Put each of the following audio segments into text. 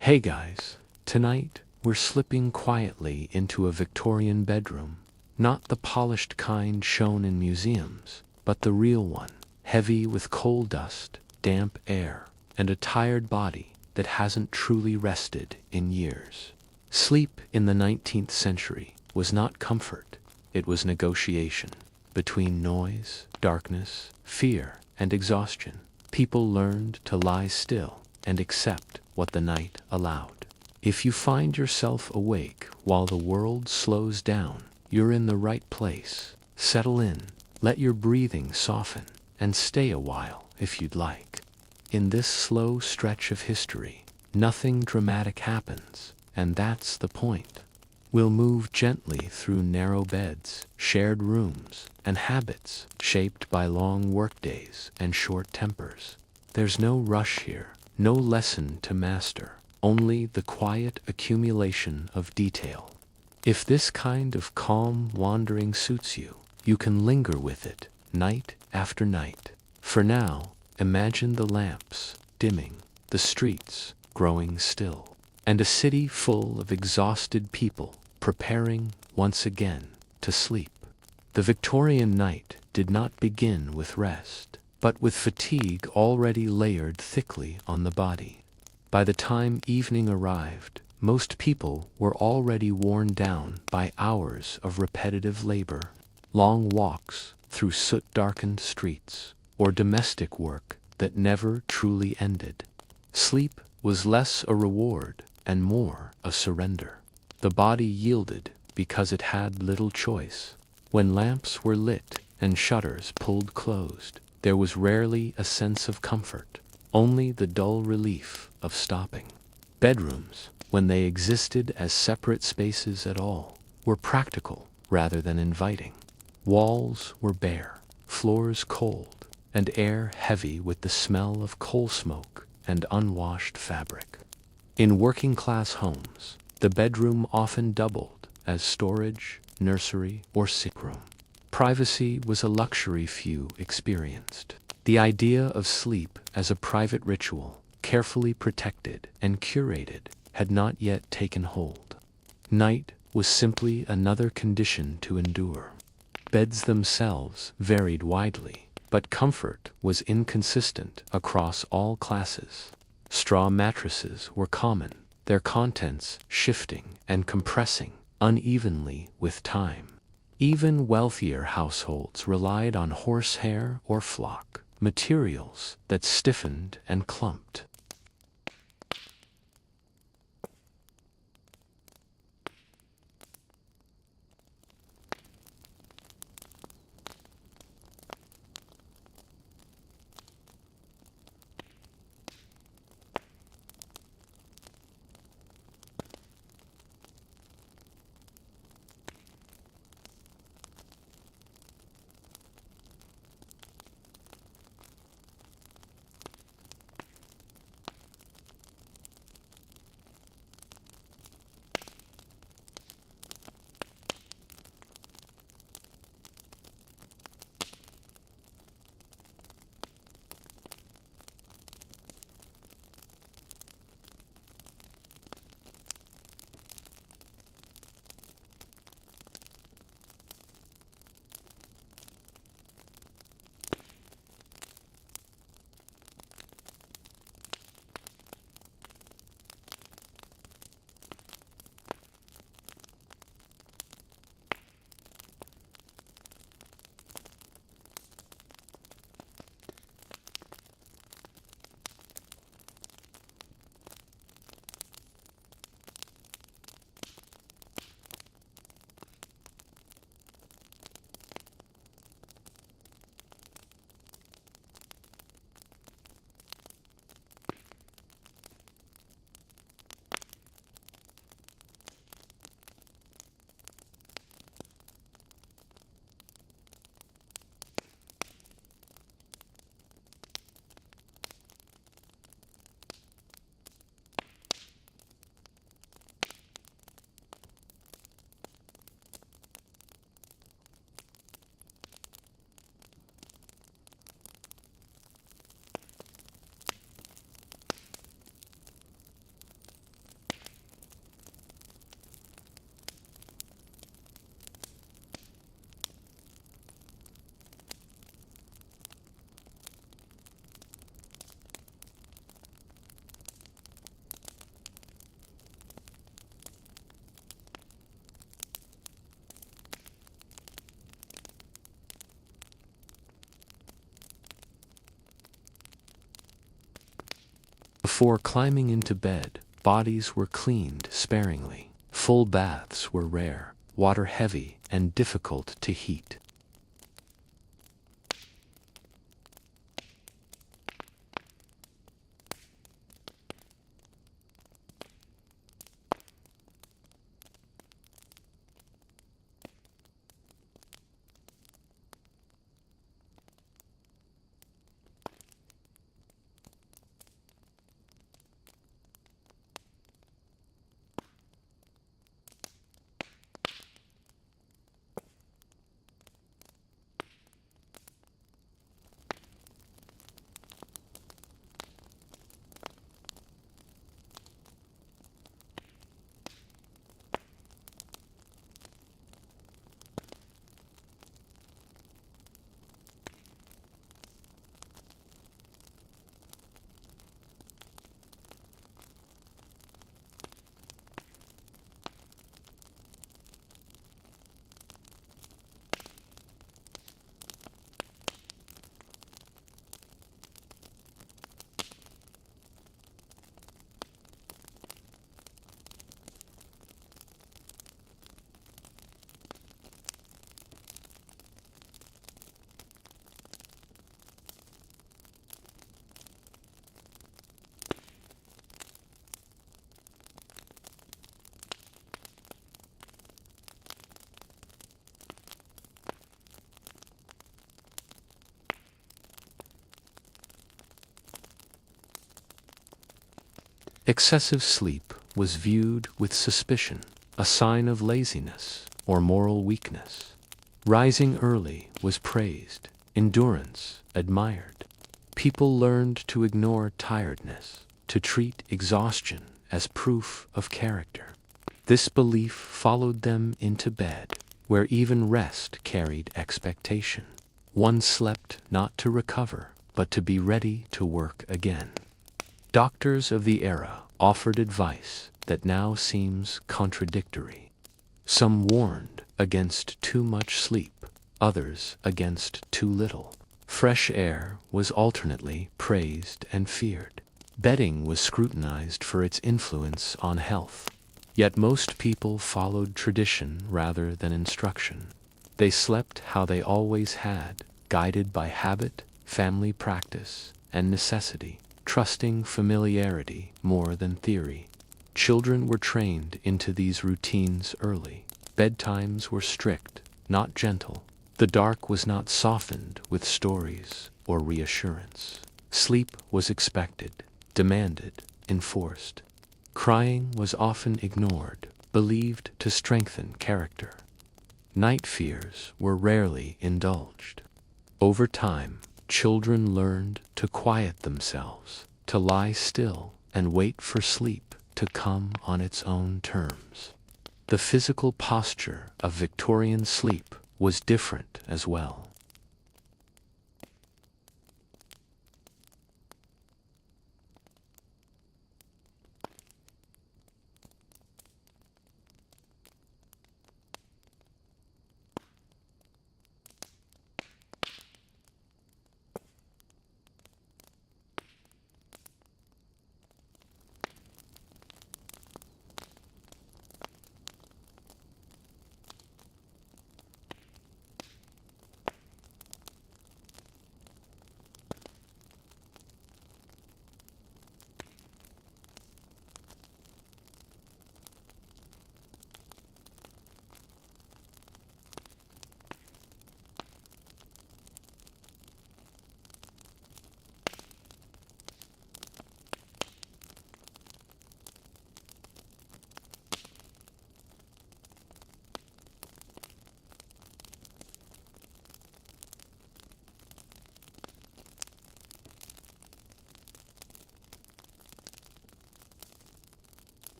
Hey guys, tonight we're slipping quietly into a Victorian bedroom. Not the polished kind shown in museums, but the real one, heavy with coal dust, damp air, and a tired body that hasn't truly rested in years. Sleep in the 19th century was not comfort, it was negotiation. Between noise, darkness, fear, and exhaustion, people learned to lie still and accept what the night allowed. If you find yourself awake while the world slows down, you're in the right place. Settle in, let your breathing soften, and stay a while if you'd like. In this slow stretch of history, nothing dramatic happens, and that's the point. We'll move gently through narrow beds, shared rooms, and habits shaped by long workdays and short tempers. There's no rush here, no lesson to master, only the quiet accumulation of detail. If this kind of calm wandering suits you, you can linger with it, night after night. For now, imagine the lamps dimming, the streets growing still, and a city full of exhausted people preparing once again to sleep. The Victorian night did not begin with rest, but with fatigue already layered thickly on the body. By the time evening arrived, most people were already worn down by hours of repetitive labor, long walks through soot-darkened streets, or domestic work that never truly ended. Sleep was less a reward and more a surrender. The body yielded because it had little choice. When lamps were lit and shutters pulled closed, there was rarely a sense of comfort, only the dull relief of stopping. Bedrooms, when they existed as separate spaces at all, were practical rather than inviting. Walls were bare, floors cold, and air heavy with the smell of coal smoke and unwashed fabric. In working-class homes, the bedroom often doubled as storage, nursery, or sick room. Privacy was a luxury few experienced. The idea of sleep as a private ritual, carefully protected and curated, had not yet taken hold. Night was simply another condition to endure. Beds themselves varied widely, but comfort was inconsistent across all classes. Straw mattresses were common, their contents shifting and compressing unevenly with time. Even wealthier households relied on horsehair or flock, materials that stiffened and clumped. Before climbing into bed, bodies were cleaned sparingly. Full baths were rare, water heavy and difficult to heat. Excessive sleep was viewed with suspicion, a sign of laziness or moral weakness. Rising early was praised, endurance admired. People learned to ignore tiredness, to treat exhaustion as proof of character. This belief followed them into bed, where even rest carried expectation. One slept not to recover, but to be ready to work again. Doctors of the era offered advice that now seems contradictory. Some warned against too much sleep, others against too little. Fresh air was alternately praised and feared. Bedding was scrutinized for its influence on health. Yet most people followed tradition rather than instruction. They slept how they always had, guided by habit, family practice, and necessity, trusting familiarity more than theory. Children were trained into these routines early. Bedtimes were strict, not gentle. The dark was not softened with stories or reassurance. Sleep was expected, demanded, enforced. Crying was often ignored, believed to strengthen character. Night fears were rarely indulged. Over time, children learned to quiet themselves, to lie still and wait for sleep to come on its own terms. The physical posture of Victorian sleep was different as well.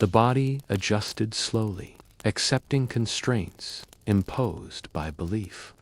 The body adjusted slowly, accepting constraints imposed by belief.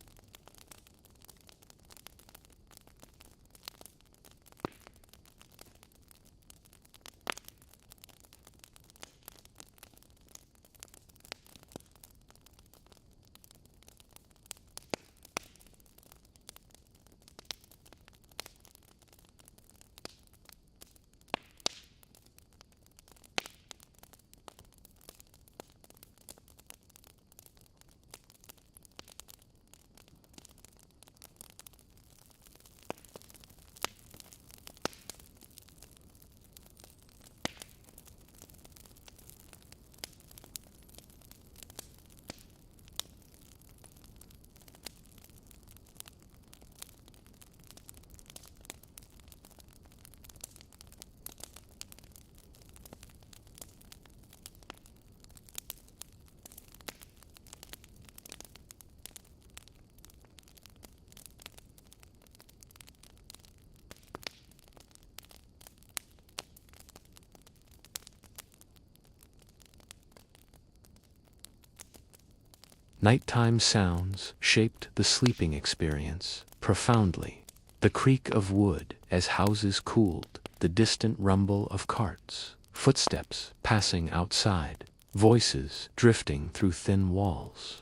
Nighttime sounds shaped the sleeping experience profoundly. The creak of wood as houses cooled, the distant rumble of carts, footsteps passing outside, voices drifting through thin walls.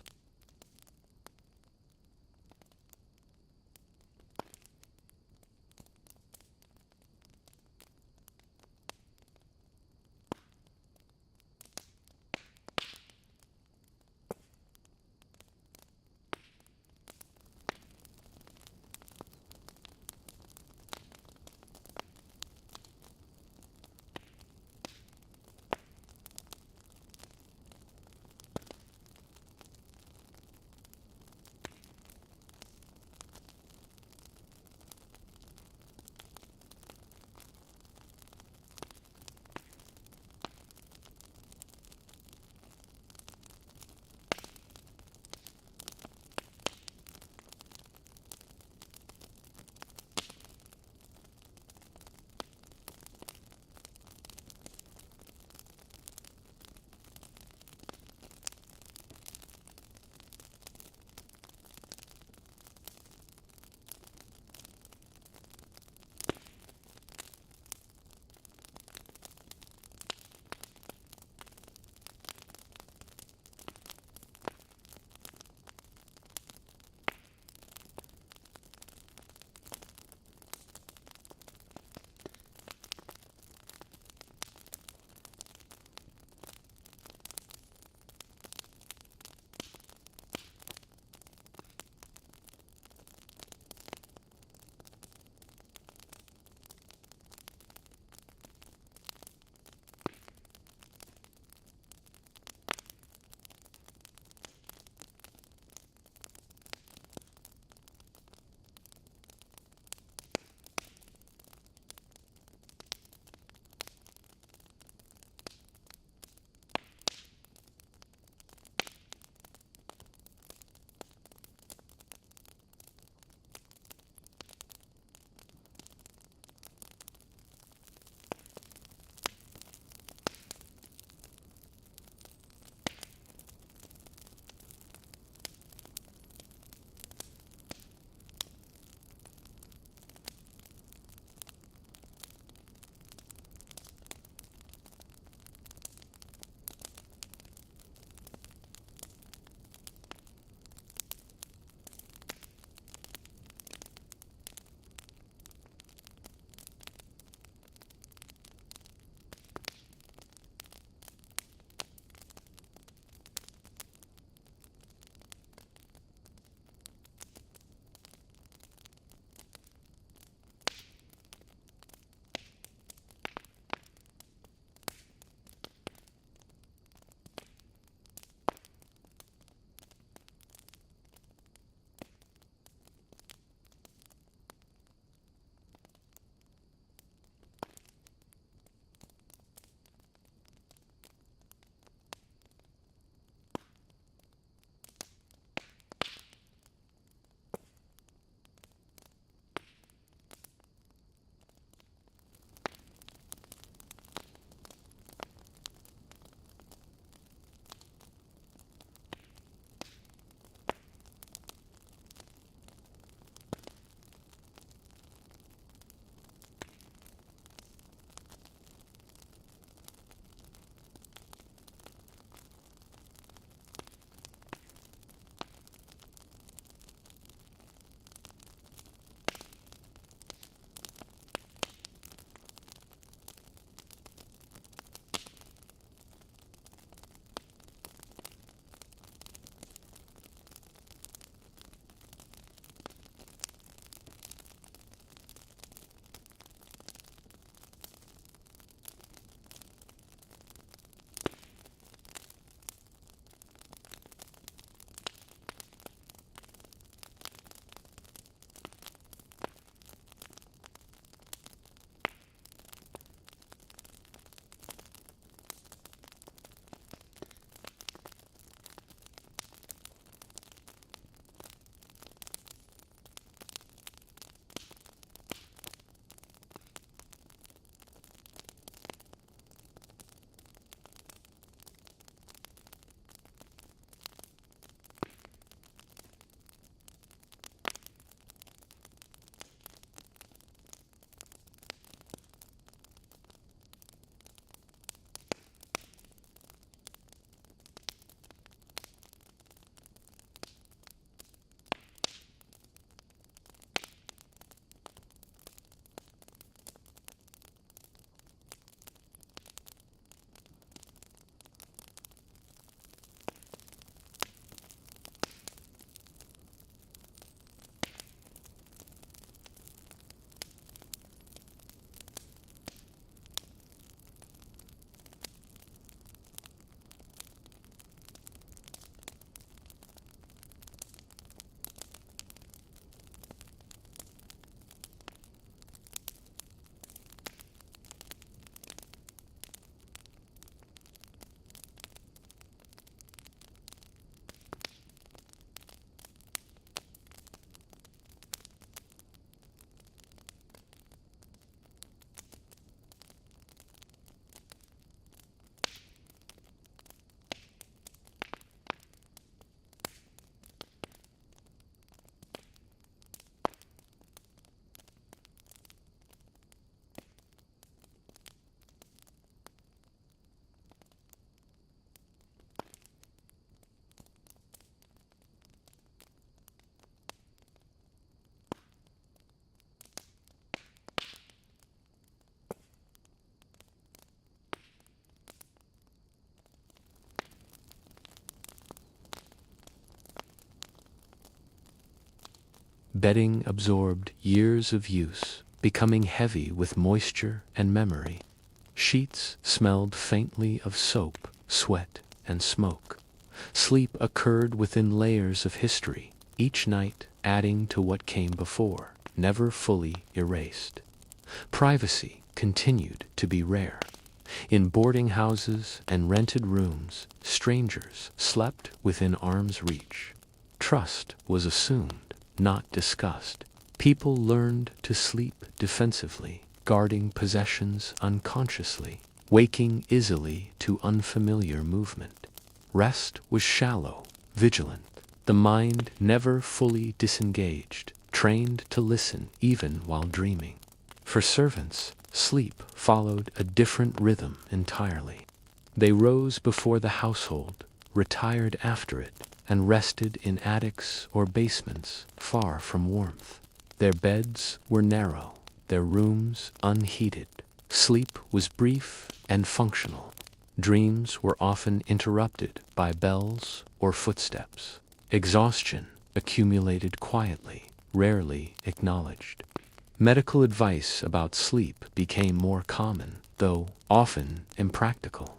Bedding absorbed years of use, becoming heavy with moisture and memory. Sheets smelled faintly of soap, sweat, and smoke. Sleep occurred within layers of history, each night adding to what came before, never fully erased. Privacy continued to be rare. In boarding houses and rented rooms, strangers slept within arm's reach. Trust was assumed, not discussed. People learned to sleep defensively, guarding possessions unconsciously, waking easily to unfamiliar movement. Rest was shallow, vigilant. The mind never fully disengaged, trained to listen even while dreaming. For servants, sleep followed a different rhythm entirely. They rose before the household, retired after it, and rested in attics or basements far from warmth. Their beds were narrow, their rooms unheated. Sleep was brief and functional. Dreams were often interrupted by bells or footsteps. Exhaustion accumulated quietly, rarely acknowledged. Medical advice about sleep became more common, though often impractical.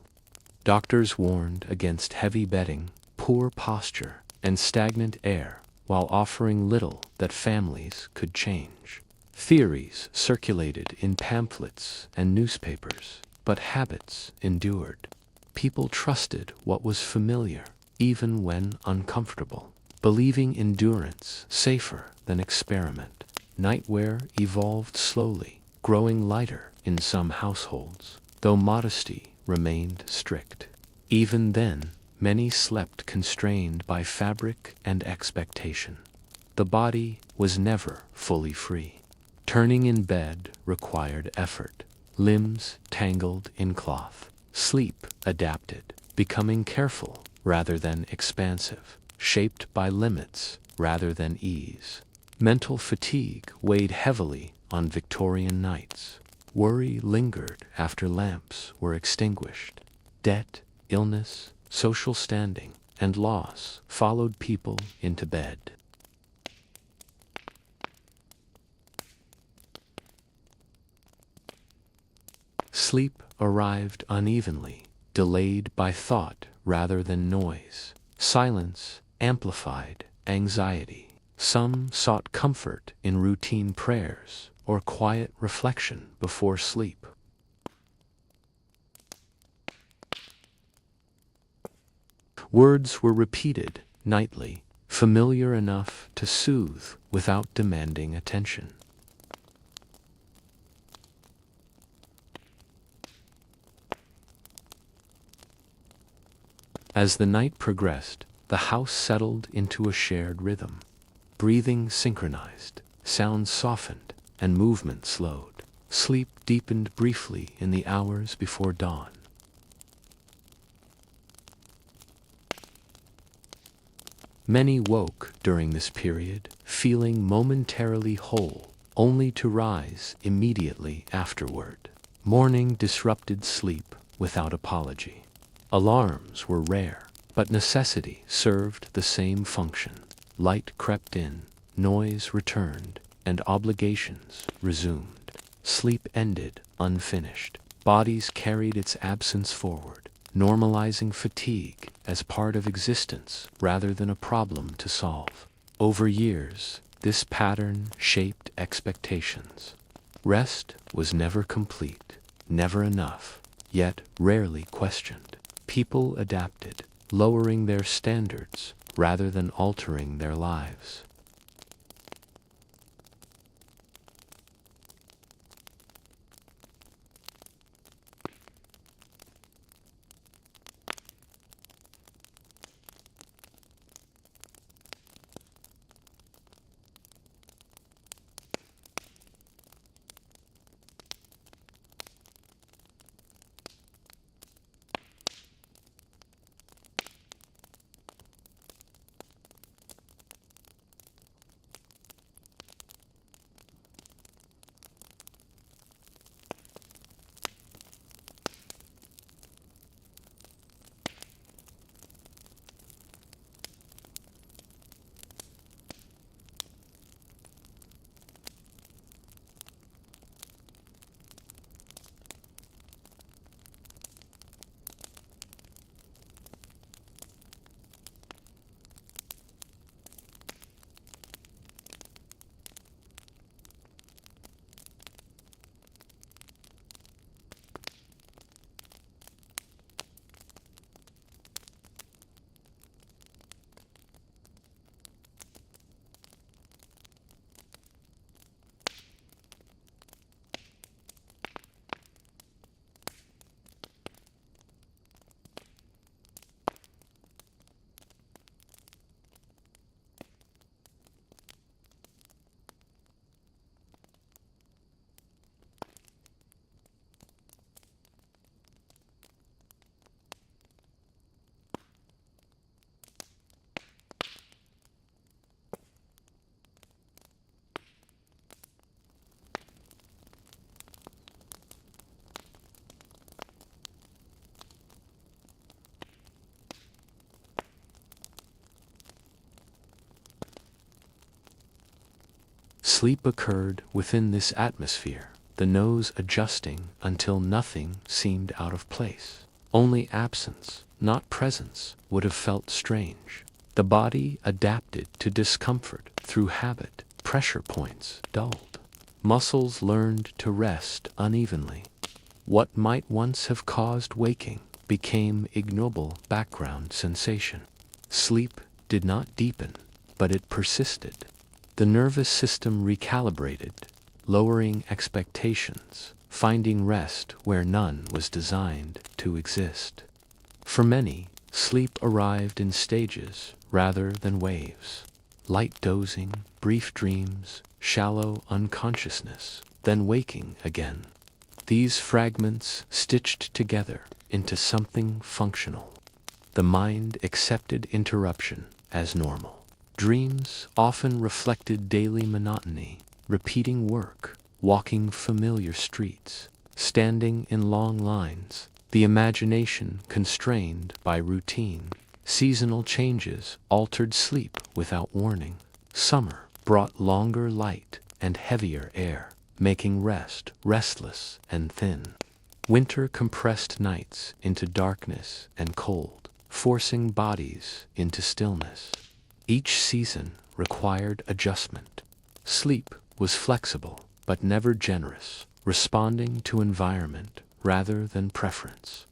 Doctors warned against heavy bedding, poor posture, and stagnant air, while offering little that families could change. Theories circulated in pamphlets and newspapers, but habits endured. People trusted what was familiar, even when uncomfortable, believing endurance safer than experiment. Nightwear evolved slowly, growing lighter in some households, though modesty remained strict. Even then, many slept constrained by fabric and expectation. The body was never fully free. Turning in bed required effort, limbs tangled in cloth. Sleep adapted, becoming careful rather than expansive, shaped by limits rather than ease. Mental fatigue weighed heavily on Victorian nights. Worry lingered after lamps were extinguished. Debt, illness, social standing, and loss followed people into bed. Sleep arrived unevenly, delayed by thought rather than noise. Silence amplified anxiety. Some sought comfort in routine prayers or quiet reflection before sleep. Words were repeated nightly, familiar enough to soothe without demanding attention. As the night progressed, the house settled into a shared rhythm. Breathing synchronized, sounds softened, and movement slowed. Sleep deepened briefly in the hours before dawn. Many woke during this period, feeling momentarily whole, only to rise immediately afterward. Morning disrupted sleep without apology. Alarms were rare, but necessity served the same function. Light crept in, noise returned, and obligations resumed. Sleep ended unfinished. Bodies carried its absence forward, normalizing fatigue as part of existence rather than a problem to solve. Over years, this pattern shaped expectations. Rest was never complete, never enough, yet rarely questioned. People adapted, lowering their standards rather than altering their lives. Sleep occurred within this atmosphere, the nose adjusting until nothing seemed out of place. Only absence, not presence, would have felt strange. The body adapted to discomfort through habit. Pressure points dulled. Muscles learned to rest unevenly. What might once have caused waking became ignoble background sensation. Sleep did not deepen, but it persisted. The nervous system recalibrated, lowering expectations, finding rest where none was designed to exist. For many, sleep arrived in stages rather than waves. Light dozing, brief dreams, shallow unconsciousness, then waking again. These fragments stitched together into something functional. The mind accepted interruption as normal. Dreams often reflected daily monotony, repeating work, walking familiar streets, standing in long lines, the imagination constrained by routine. Seasonal changes altered sleep without warning. Summer brought longer light and heavier air, making rest restless and thin. Winter compressed nights into darkness and cold, forcing bodies into stillness. Each season required adjustment. Sleep was flexible, but never generous, responding to environment rather than preference.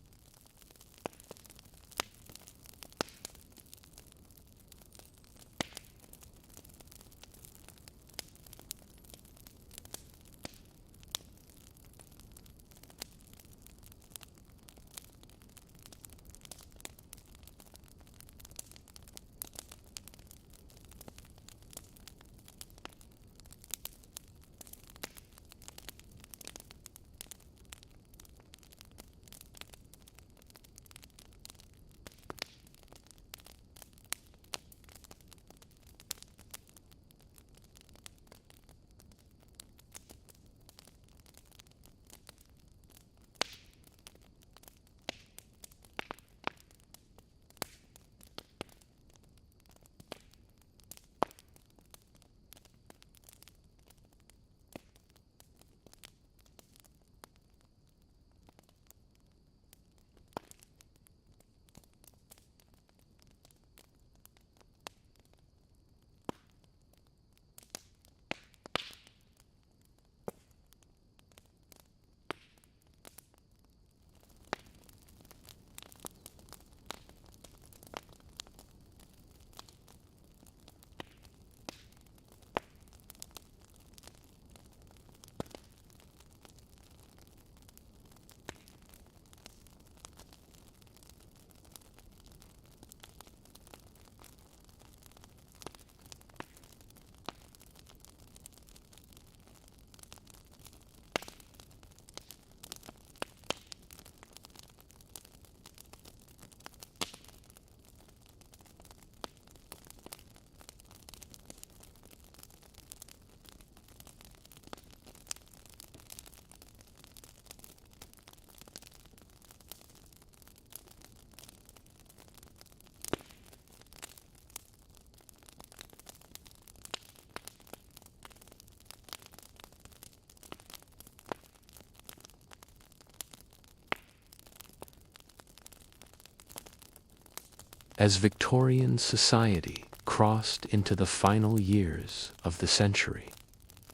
As Victorian society crossed into the final years of the century,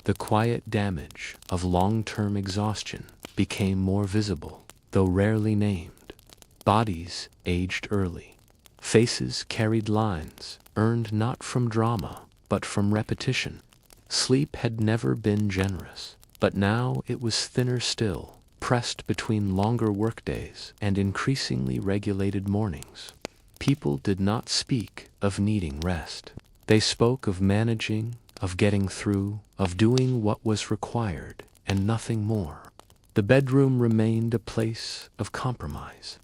the quiet damage of long-term exhaustion became more visible, though rarely named. Bodies aged early. Faces carried lines earned not from drama, but from repetition. Sleep had never been generous, but now it was thinner still, pressed between longer workdays and increasingly regulated mornings. People did not speak of needing rest. They spoke of managing, of getting through, of doing what was required, and nothing more. The bedroom remained a place of compromise.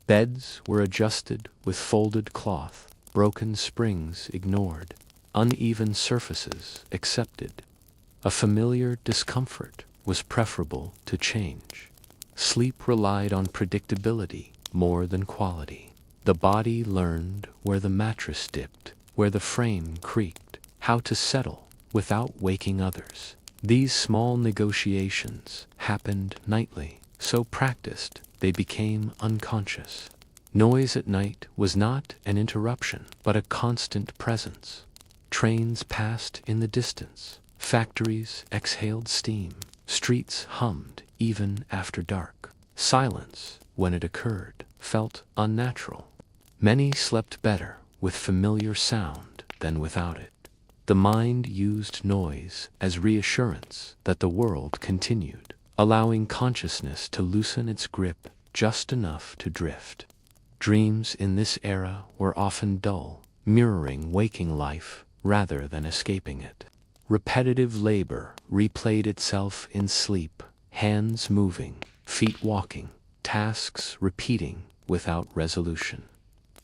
Beds were adjusted with folded cloth, broken springs ignored, uneven surfaces accepted. A familiar discomfort was preferable to change. Sleep relied on predictability more than quality. The body learned where the mattress dipped, where the frame creaked, how to settle without waking others. These small negotiations happened nightly, so practiced they became unconscious. Noise at night was not an interruption, but a constant presence. Trains passed in the distance, factories exhaled steam, streets hummed even after dark. Silence, when it occurred, felt unnatural. Many slept better with familiar sound than without it. The mind used noise as reassurance that the world continued, allowing consciousness to loosen its grip just enough to drift. Dreams in this era were often dull, mirroring waking life rather than escaping it. Repetitive labor replayed itself in sleep, hands moving, feet walking, tasks repeating without resolution.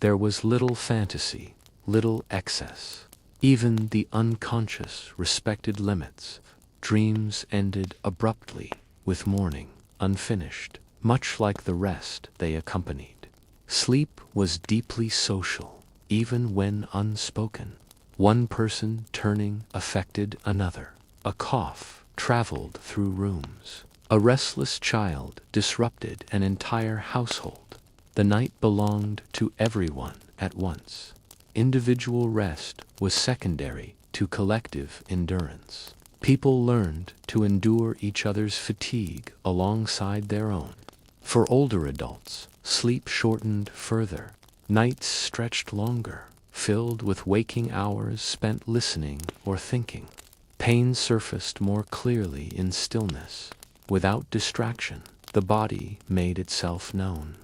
There was little fantasy, little excess. Even the unconscious respected limits. Dreams ended abruptly, with morning, unfinished, much like the rest they accompanied. Sleep was deeply social, even when unspoken. One person turning affected another. A cough traveled through rooms. A restless child disrupted an entire household. The night belonged to everyone at once. Individual rest was secondary to collective endurance. People learned to endure each other's fatigue alongside their own. For older adults, sleep shortened further. Nights stretched longer, filled with waking hours spent listening or thinking. Pain surfaced more clearly in stillness. Without distraction, the body made itself known.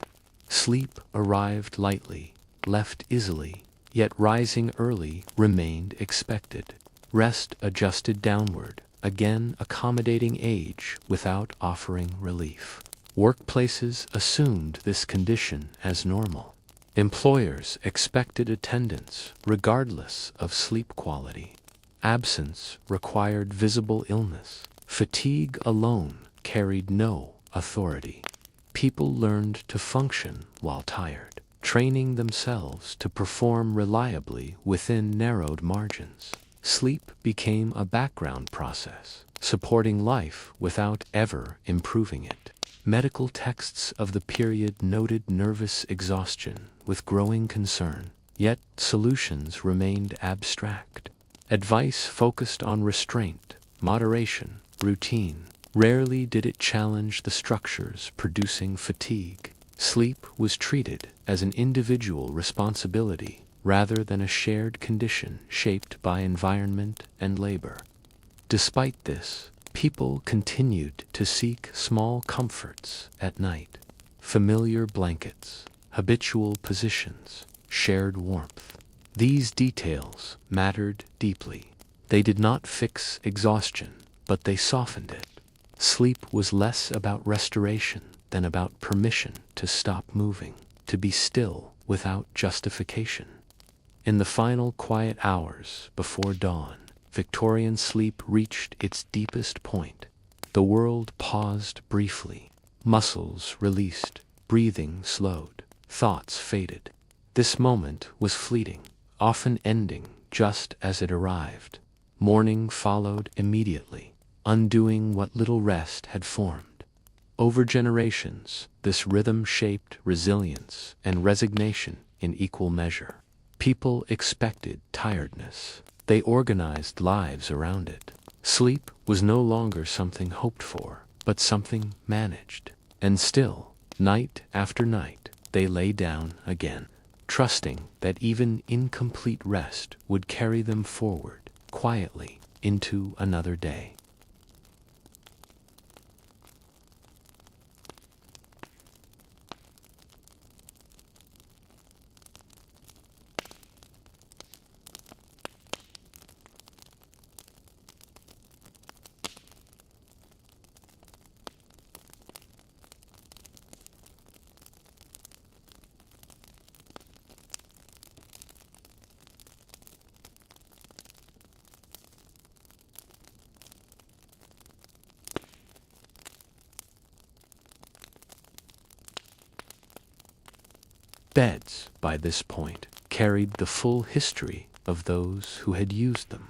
Sleep arrived lightly, left easily, yet rising early remained expected. Rest adjusted downward, again accommodating age without offering relief. Workplaces assumed this condition as normal. Employers expected attendance regardless of sleep quality. Absence required visible illness. Fatigue alone carried no authority. People learned to function while tired, training themselves to perform reliably within narrowed margins. Sleep became a background process, supporting life without ever improving it. Medical texts of the period noted nervous exhaustion with growing concern, yet solutions remained abstract. Advice focused on restraint, moderation, routine. Rarely did it challenge the structures producing fatigue. Sleep was treated as an individual responsibility rather than a shared condition shaped by environment and labor. Despite this, people continued to seek small comforts at night. Familiar blankets, habitual positions, shared warmth. These details mattered deeply. They did not fix exhaustion, but they softened it. Sleep was less about restoration than about permission to stop moving, to be still without justification. In the final quiet hours before dawn, Victorian sleep reached its deepest point. The world paused briefly. Muscles released, breathing slowed, thoughts faded. This moment was fleeting, often ending just as it arrived. Morning followed immediately, undoing what little rest had formed. Over generations, this rhythm shaped resilience and resignation in equal measure. People expected tiredness. They organized lives around it. Sleep was no longer something hoped for, but something managed. And still, night after night, they lay down again, trusting that even incomplete rest would carry them forward, quietly, into another day. Beds, by this point, carried the full history of those who had used them.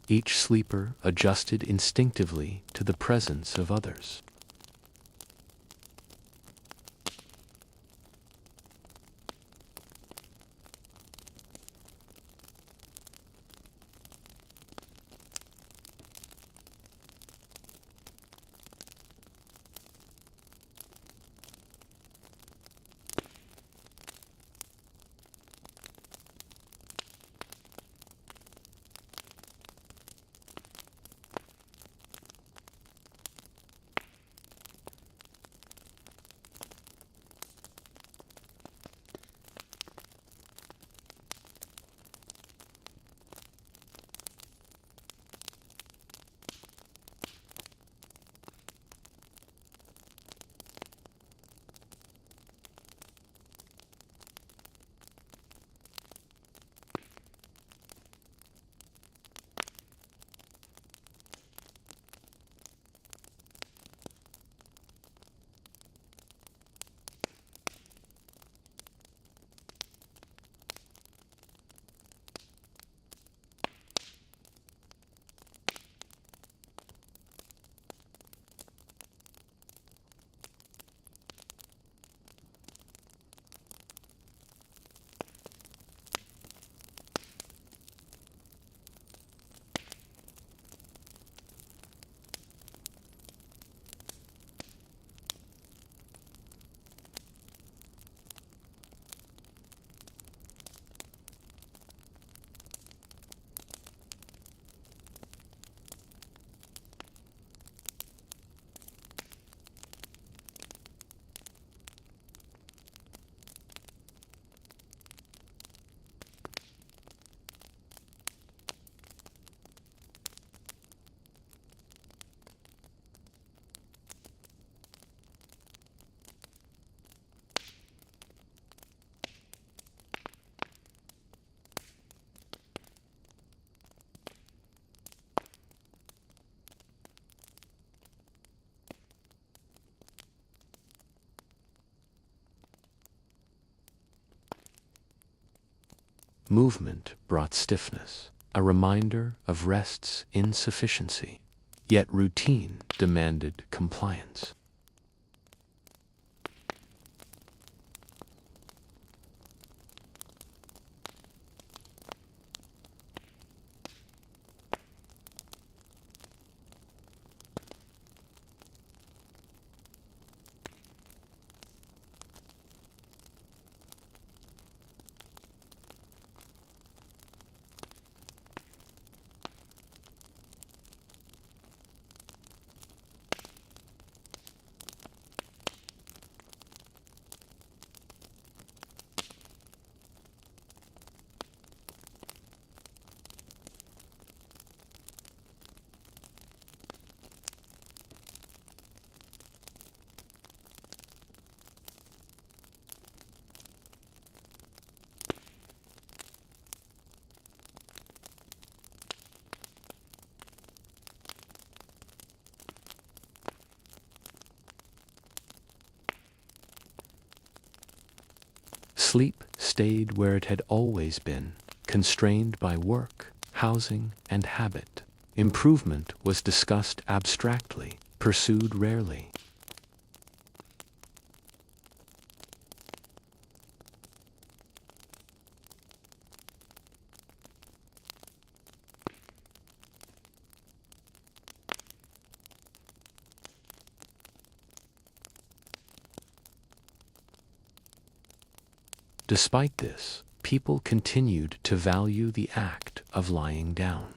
Each sleeper adjusted instinctively to the presence of others. Movement brought stiffness, a reminder of rest's insufficiency. Yet routine demanded compliance. Sleep stayed where it had always been, constrained by work, housing, and habit. Improvement was discussed abstractly, pursued rarely. Despite this, people continued to value the act of lying down.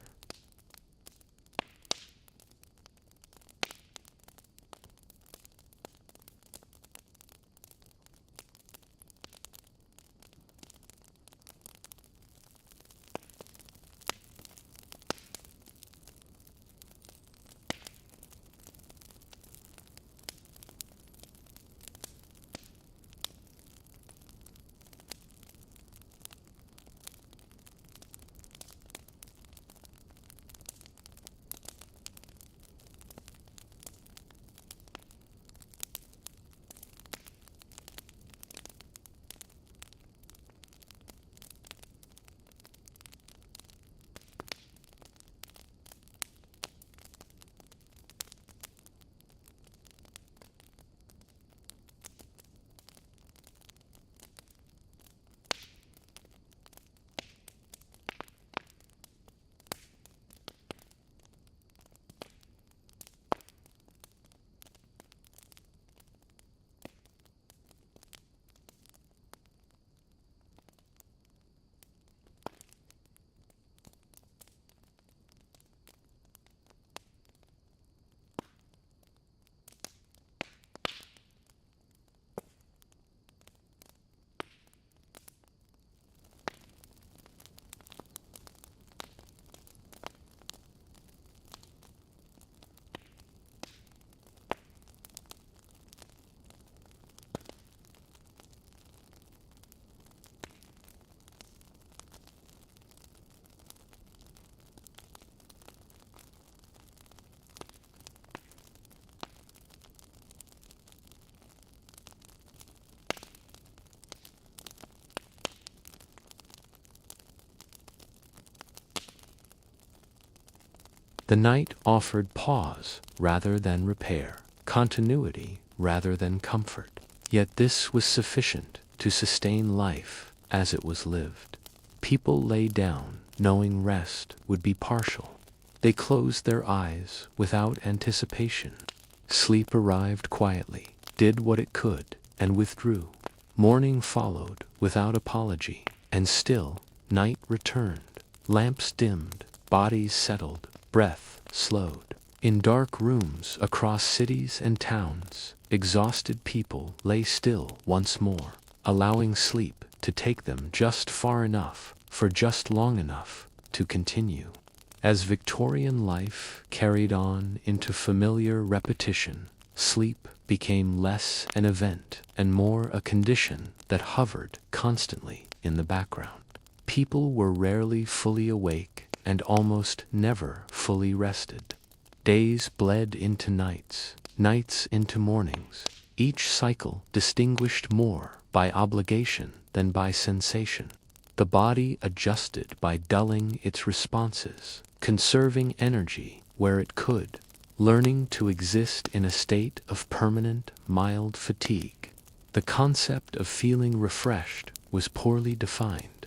The night offered pause rather than repair, continuity rather than comfort. Yet this was sufficient to sustain life as it was lived. People lay down knowing rest would be partial. They closed their eyes without anticipation. Sleep arrived quietly, did what it could, and withdrew. Morning followed without apology, and still night returned. Lamps dimmed, bodies settled, breath slowed. In dark rooms across cities and towns, exhausted people lay still once more, allowing sleep to take them just far enough, for just long enough, to continue. As Victorian life carried on into familiar repetition, sleep became less an event and more a condition that hovered constantly in the background. People were rarely fully awake and almost never fully rested. Days bled into nights, nights into mornings, each cycle distinguished more by obligation than by sensation. The body adjusted by dulling its responses, conserving energy where it could, learning to exist in a state of permanent, mild fatigue. The concept of feeling refreshed was poorly defined.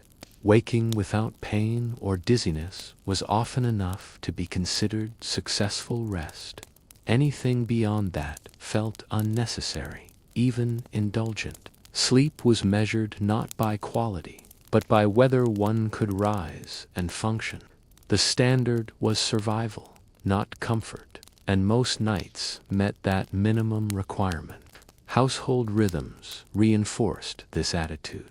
Waking without pain or dizziness was often enough to be considered successful rest. Anything beyond that felt unnecessary, even indulgent. Sleep was measured not by quality, but by whether one could rise and function. The standard was survival, not comfort, and most nights met that minimum requirement. Household rhythms reinforced this attitude.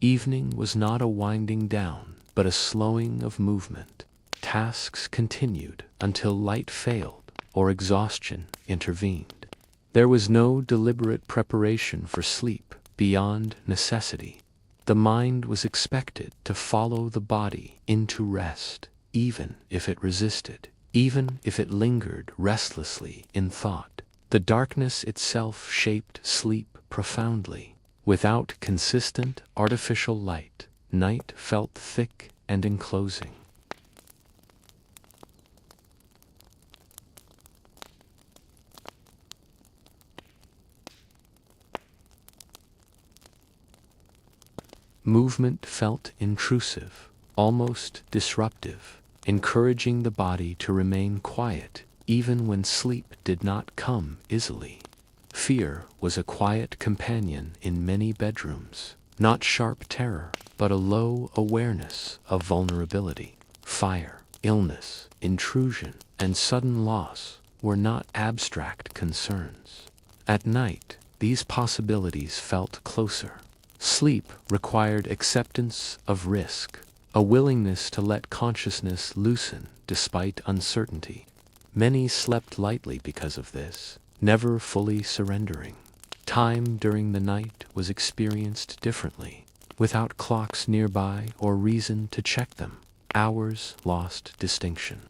Evening was not a winding down, but a slowing of movement. Tasks continued until light failed or exhaustion intervened. There was no deliberate preparation for sleep beyond necessity. The mind was expected to follow the body into rest, even if it resisted, even if it lingered restlessly in thought. The darkness itself shaped sleep profoundly. Without consistent artificial light, night felt thick and enclosing. Movement felt intrusive, almost disruptive, encouraging the body to remain quiet even when sleep did not come easily. Fear was a quiet companion in many bedrooms, not sharp terror, but a low awareness of vulnerability. Fire, illness, intrusion, and sudden loss were not abstract concerns. At night, these possibilities felt closer. Sleep required acceptance of risk, a willingness to let consciousness loosen despite uncertainty. Many slept lightly because of this, never fully surrendering. Time during the night was experienced differently. Without clocks nearby or reason to check them, hours lost distinction.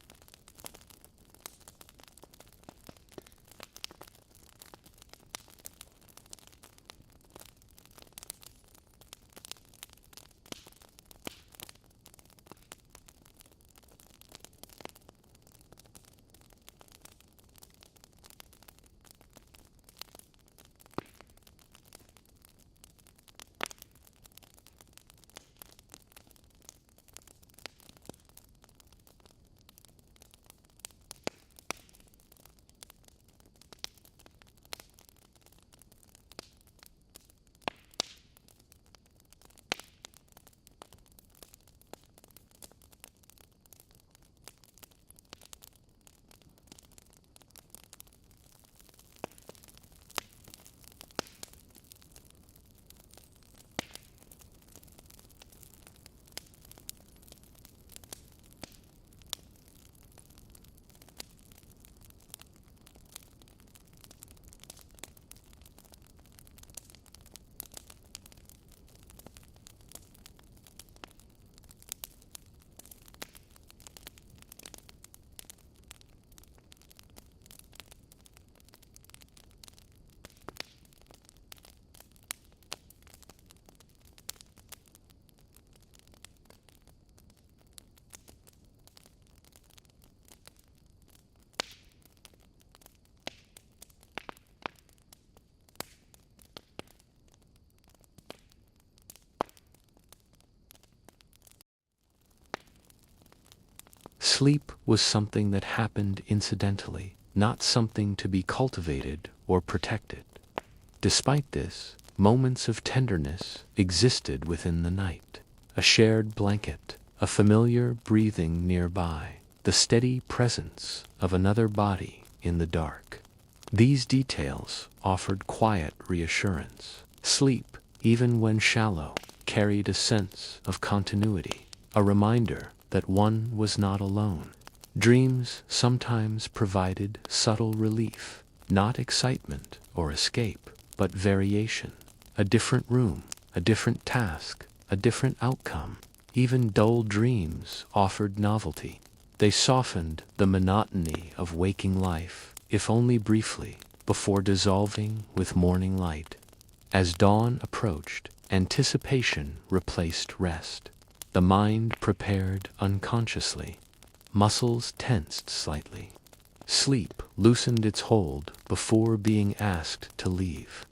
Sleep was something that happened incidentally, not something to be cultivated or protected. Despite this, moments of tenderness existed within the night. A shared blanket, a familiar breathing nearby, the steady presence of another body in the dark. These details offered quiet reassurance. Sleep, even when shallow, carried a sense of continuity, a reminder that one was not alone. Dreams sometimes provided subtle relief, not excitement or escape, but variation. A different room, a different task, a different outcome. Even dull dreams offered novelty. They softened the monotony of waking life, if only briefly, before dissolving with morning light. As dawn approached, anticipation replaced rest. The mind prepared unconsciously. Muscles tensed slightly. Sleep loosened its hold before being asked to leave.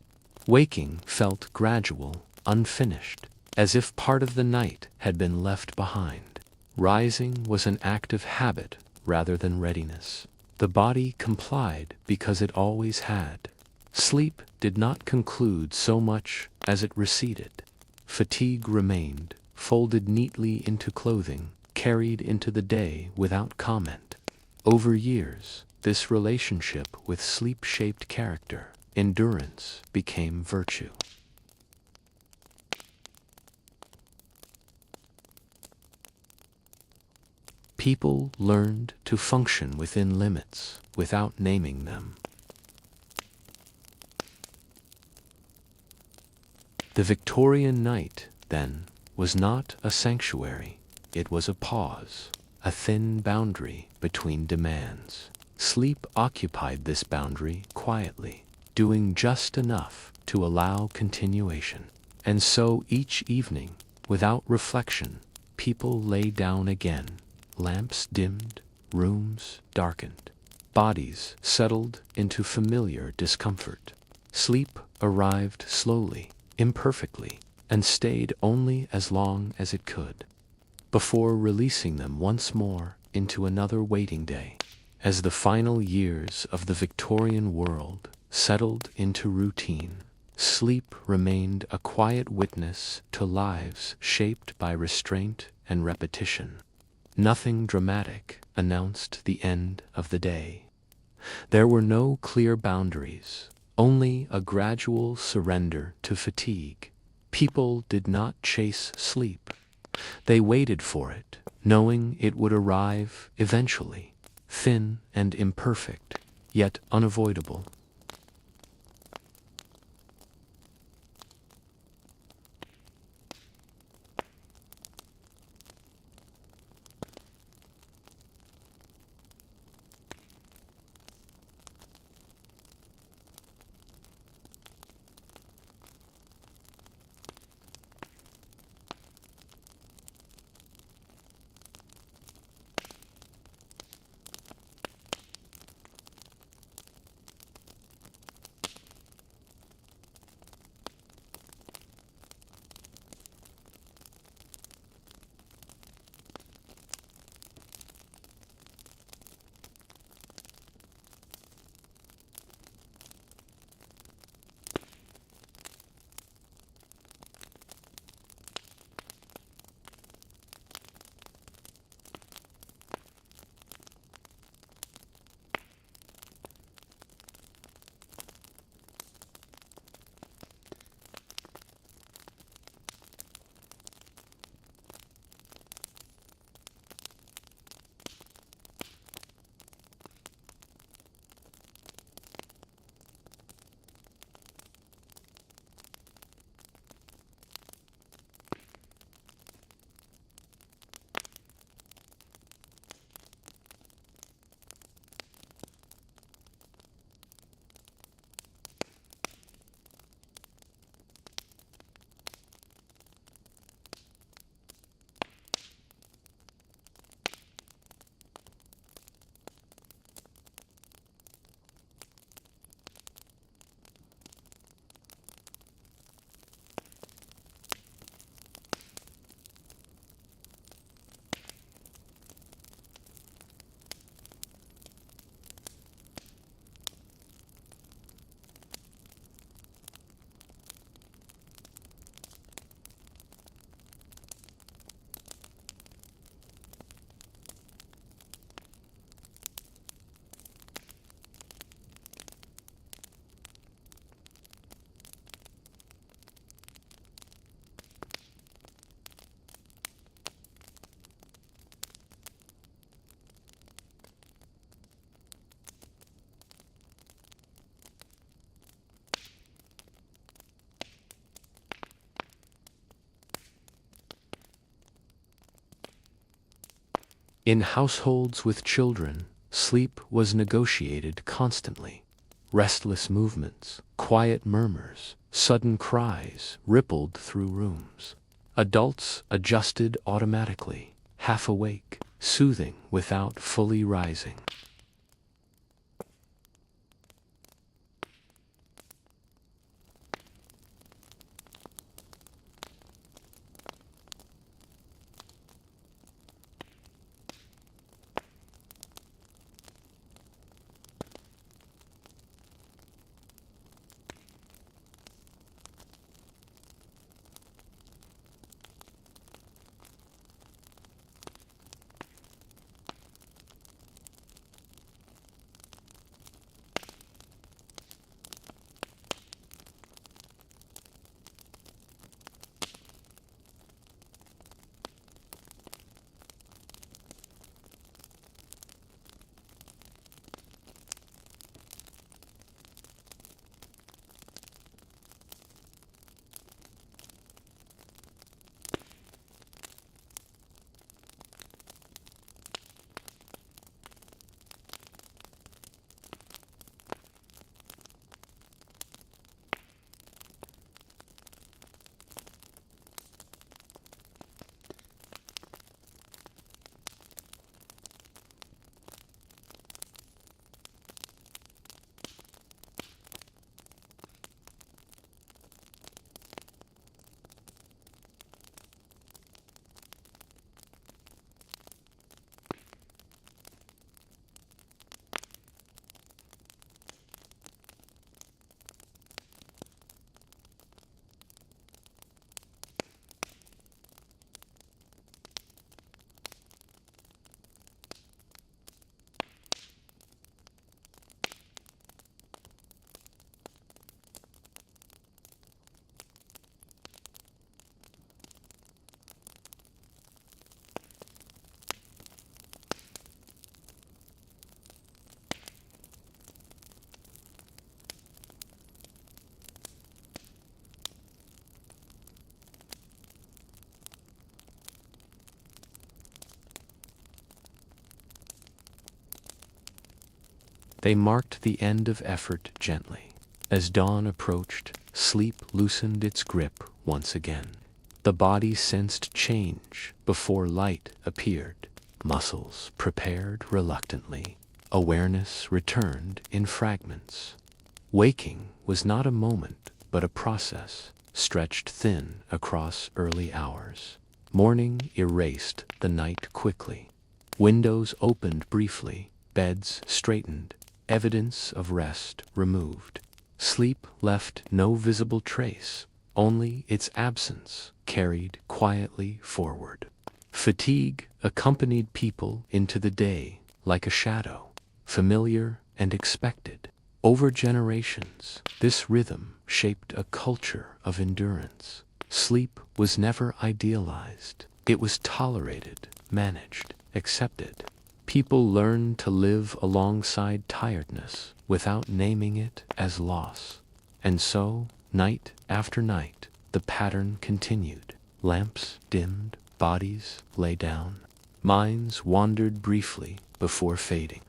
Waking felt gradual, unfinished, as if part of the night had been left behind. Rising was an act of habit rather than readiness. The body complied because it always had. Sleep did not conclude so much as it receded. Fatigue remained, folded neatly into clothing, carried into the day without comment. Over years, this relationship with sleep shaped character. Endurance became virtue. People learned to function within limits without naming them. The Victorian night, then, was not a sanctuary. It was a pause, a thin boundary between demands. Sleep occupied this boundary quietly, doing just enough to allow continuation. And so each evening, without reflection, people lay down again. Lamps dimmed, rooms darkened, bodies settled into familiar discomfort. Sleep arrived slowly, imperfectly, and stayed only as long as it could, before releasing them once more into another waiting day. As the final years of the Victorian world settled into routine, sleep remained a quiet witness to lives shaped by restraint and repetition. Nothing dramatic announced the end of the day. There were no clear boundaries, only a gradual surrender to fatigue. People did not chase sleep. They waited for it, knowing it would arrive eventually, thin and imperfect, yet unavoidable. In households with children, sleep was negotiated constantly. Restless movements, quiet murmurs, sudden cries rippled through rooms. Adults adjusted automatically, half awake, soothing without fully rising. They marked the end of effort gently. As dawn approached, sleep loosened its grip once again. The body sensed change before light appeared. Muscles prepared reluctantly. Awareness returned in fragments. Waking was not a moment, but a process, stretched thin across early hours. Morning erased the night quickly. Windows opened briefly, beds straightened, evidence of rest removed. Sleep left no visible trace, only its absence carried quietly forward. Fatigue accompanied people into the day like a shadow, familiar and expected. Over generations, this rhythm shaped a culture of endurance. Sleep was never idealized. It was tolerated, managed, accepted. People learned to live alongside tiredness without naming it as loss. And so, night after night, the pattern continued. Lamps dimmed, bodies lay down, minds wandered briefly before fading.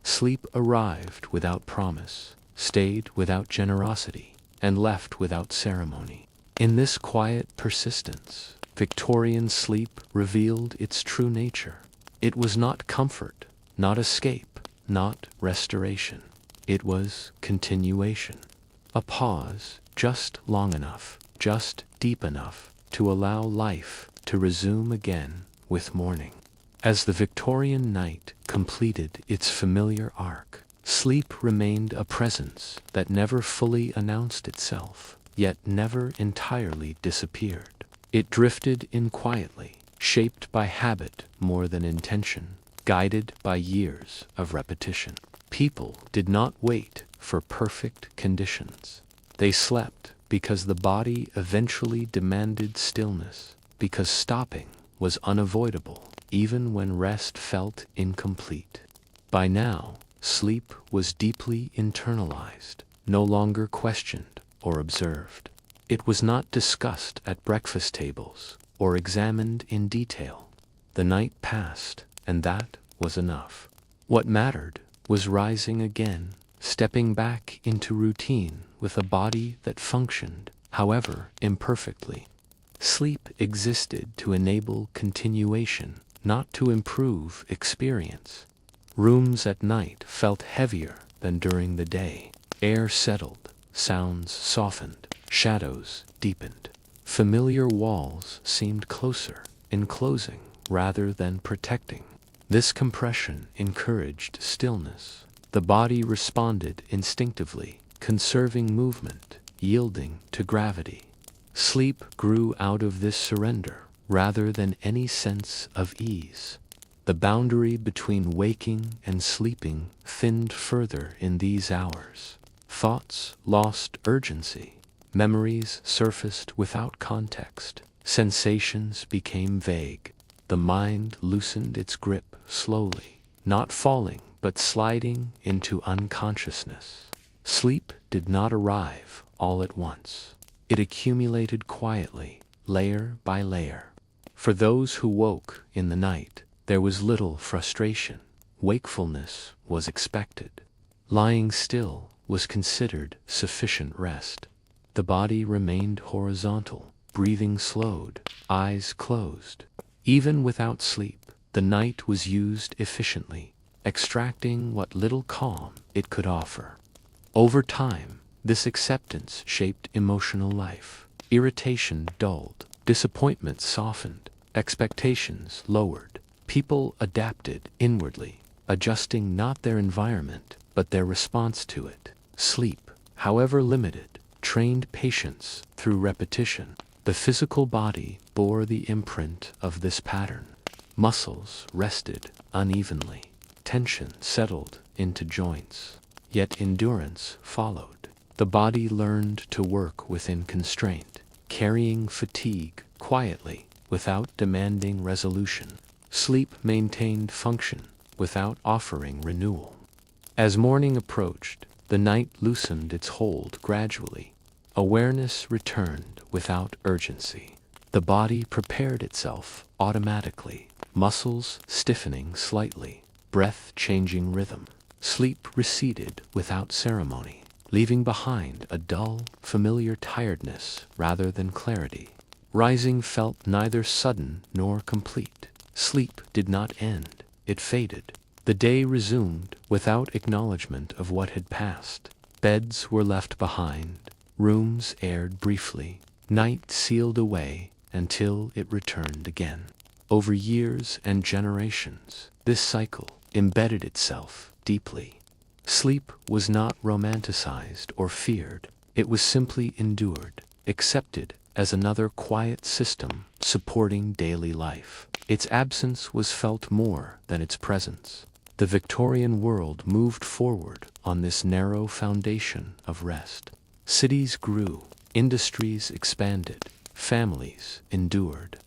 Sleep arrived without promise, stayed without generosity, and left without ceremony. In this quiet persistence, Victorian sleep revealed its true nature. It was not comfort, not escape, not restoration. It was continuation. A pause, just long enough, just deep enough to allow life to resume again with morning. As the Victorian night completed its familiar arc, sleep remained a presence that never fully announced itself, yet never entirely disappeared. It drifted in quietly, shaped by habit more than intention, guided by years of repetition. People did not wait for perfect conditions. They slept because the body eventually demanded stillness, because stopping was unavoidable, even when rest felt incomplete. By now, sleep was deeply internalized, no longer questioned or observed. It was not discussed at breakfast tables or examined in detail. The night passed, and that was enough. What mattered was rising again, stepping back into routine with a body that functioned, however imperfectly. Sleep existed to enable continuation, not to improve experience. Rooms at night felt heavier than during the day. Air settled, sounds softened, shadows deepened. Familiar walls seemed closer, enclosing rather than protecting. This compression encouraged stillness. The body responded instinctively, conserving movement, yielding to gravity. Sleep grew out of this surrender, rather than any sense of ease. The boundary between waking and sleeping thinned further in these hours. Thoughts lost urgency. Memories surfaced without context. Sensations became vague. The mind loosened its grip slowly, not falling but sliding into unconsciousness. Sleep did not arrive all at once. It accumulated quietly, layer by layer. For those who woke in the night, there was little frustration. Wakefulness was expected. Lying still was considered sufficient rest. The body remained horizontal, breathing slowed, eyes closed. Even without sleep, the night was used efficiently, extracting what little calm it could offer. Over time, this acceptance shaped emotional life. Irritation dulled, disappointment softened, expectations lowered. People adapted inwardly, adjusting not their environment, but their response to it. Sleep, however limited, trained patience through repetition. The physical body bore the imprint of this pattern. Muscles rested unevenly. Tension settled into joints. Yet endurance followed. The body learned to work within constraint, carrying fatigue quietly without demanding resolution. Sleep maintained function without offering renewal. As morning approached, the night loosened its hold gradually. Awareness returned without urgency. The body prepared itself automatically, muscles stiffening slightly, breath changing rhythm. Sleep receded without ceremony, leaving behind a dull, familiar tiredness rather than clarity. Rising felt neither sudden nor complete. Sleep did not end, it faded. The day resumed without acknowledgement of what had passed. Beds were left behind, rooms aired briefly, night sealed away until it returned again. Over years and generations, this cycle embedded itself deeply. Sleep was not romanticized or feared. It was simply endured, accepted as another quiet system supporting daily life. Its absence was felt more than its presence. The Victorian world moved forward on this narrow foundation of rest. Cities grew, industries expanded, families endured.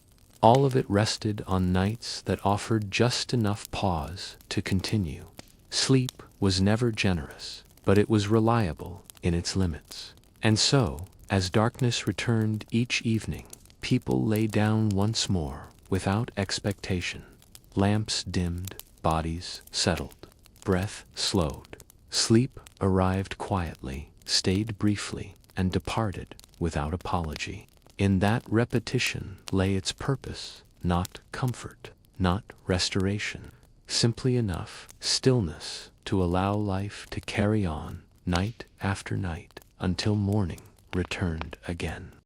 All of it rested on nights that offered just enough pause to continue. Sleep was never generous, but it was reliable in its limits. And so, as darkness returned each evening, people lay down once more without expectation. Lamps dimmed, bodies settled, breath slowed. Sleep arrived quietly, stayed briefly, and departed without apology. In that repetition lay its purpose, not comfort, not restoration. Simply enough stillness to allow life to carry on, night after night, until morning returned again.